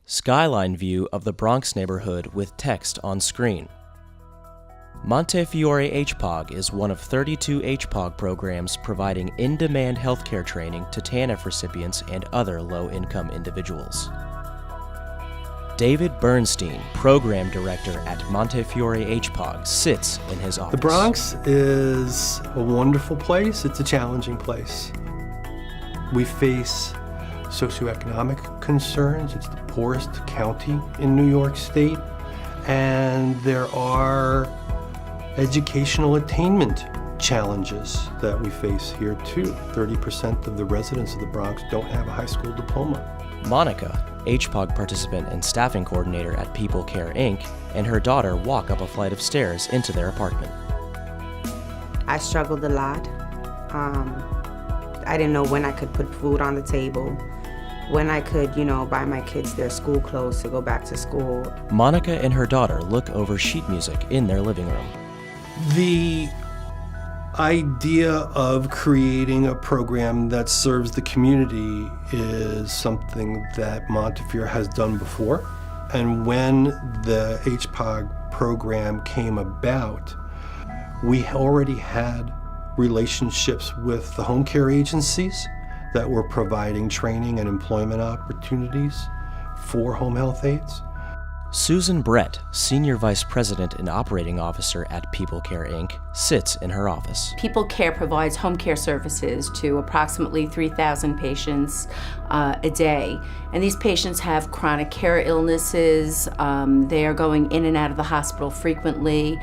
Skyline view of the Bronx neighborhood with text on screen. Montefiore HPOG is one of 32 HPOG programs providing in-demand healthcare training to TANF recipients and other low-income individuals. David Bernstein, Program Director at Montefiore HPOG, sits in his office. The Bronx is a wonderful place. It's a challenging place. We face socioeconomic concerns. It's the poorest county in New York State. And there are educational attainment challenges that we face here too. 30% of the residents of the Bronx don't have a high school diploma. Monica, HPOG participant and staffing coordinator at People Care Inc., and her daughter walk up a flight of stairs into their apartment. I struggled a lot. I didn't know when I could put food on the table, when I could, buy my kids their school clothes to go back to school. Monica and her daughter look over sheet music in their living room. The idea of creating a program that serves the community is something that Montefiore has done before. And when the HPOG program came about, we already had relationships with the home care agencies that were providing training and employment opportunities for home health aides. Susan Brett, Senior Vice President and Operating Officer at People Care Inc., sits in her office. People Care provides home care services to approximately 3,000 patients a day. And these patients have chronic care illnesses. They are going in and out of the hospital frequently.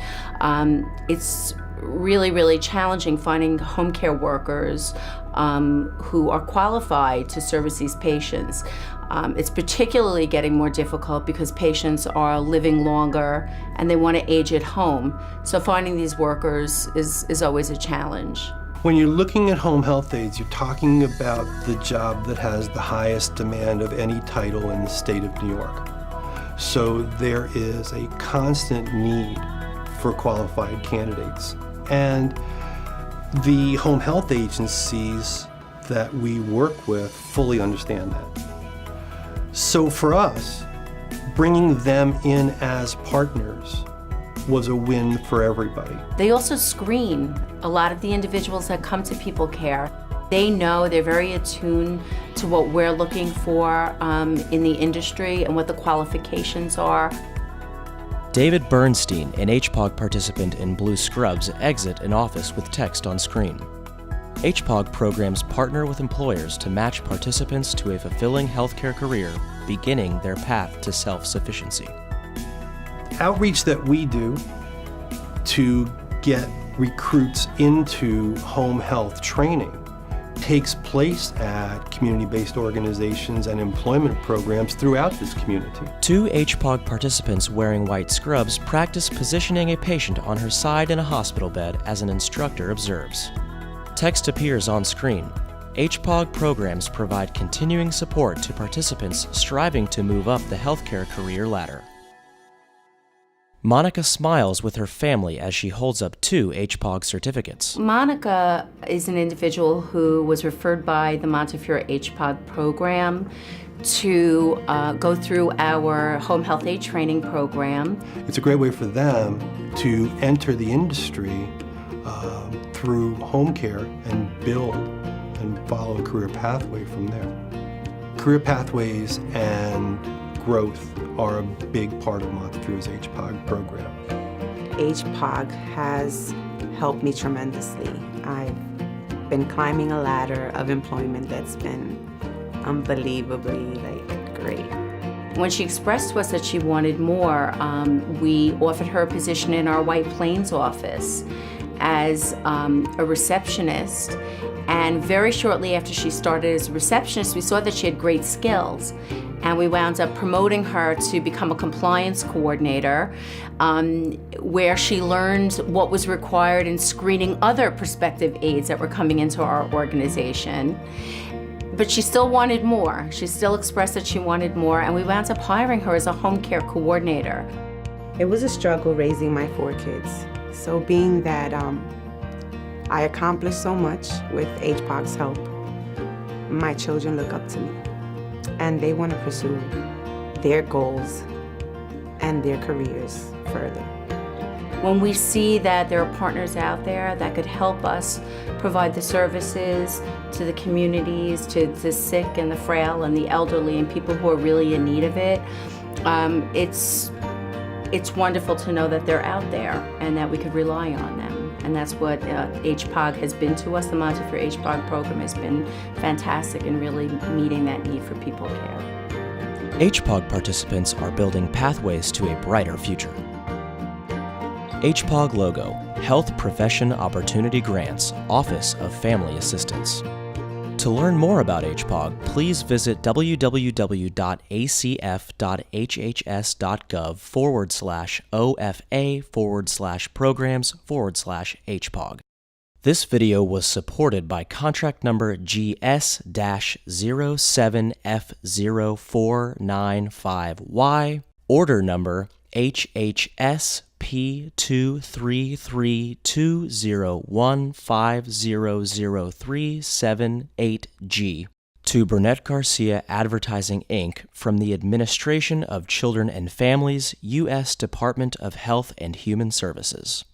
It's really challenging finding home care workers who are qualified to service these patients. It's particularly getting more difficult because patients are living longer and they want to age at home. So finding these workers is always a challenge. When you're looking at home health aides, you're talking about the job that has the highest demand of any title in the state of New York. So there is a constant need for qualified candidates. And the home health agencies that we work with fully understand that. So for us, bringing them in as partners was a win for everybody. They also screen a lot of the individuals that come to People Care. They know, they're very attuned to what we're looking for in the industry and what the qualifications are. David Bernstein, an HPOG participant in blue scrubs, exit an office with text on screen. HPOG programs partner with employers to match participants to a fulfilling healthcare career, beginning their path to self-sufficiency. Outreach that we do to get recruits into home health training takes place at community-based organizations and employment programs throughout this community. Two HPOG participants wearing white scrubs practice positioning a patient on her side in a hospital bed as an instructor observes. Text appears on screen. HPOG programs provide continuing support to participants striving to move up the healthcare career ladder. Monica smiles with her family as she holds up two HPOG certificates. Monica is an individual who was referred by the Montefiore HPOG program to go through our home health aide training program. It's a great way for them to enter the industry through home care and build and follow a career pathway from there. Career pathways and growth are a big part of Montefiore's HPOG program. HPOG has helped me tremendously. I've been climbing a ladder of employment that's been unbelievably great. When she expressed to us that she wanted more, we offered her a position in our White Plains office as a receptionist. And very shortly after she started as a receptionist, we saw that she had great skills. And we wound up promoting her to become a compliance coordinator, where she learned what was required in screening other prospective aides that were coming into our organization. But she still wanted more. She still expressed that she wanted more, and we wound up hiring her as a home care coordinator. It was a struggle raising my 4 kids. So being that I accomplished so much with HPOG's help, my children look up to me. And they want to pursue their goals and their careers further. When we see that there are partners out there that could help us provide the services to the communities, to the sick and the frail and the elderly and people who are really in need of it, it's wonderful to know that they're out there and that we could rely on them. And that's what HPOG has been to us. The Montefiore HPOG program has been fantastic in really meeting that need for people care. HPOG participants are building pathways to a brighter future. HPOG logo, Health Profession Opportunity Grants, Office of Family Assistance. To learn more about HPOG, please visit www.acf.hhs.gov/OFA/programs/HPOG. This video was supported by contract number GS-07F0495Y, order number HHS P2332015003778G to Burnett Garcia Advertising, Inc. from the Administration of Children and Families, U.S. Department of Health and Human Services.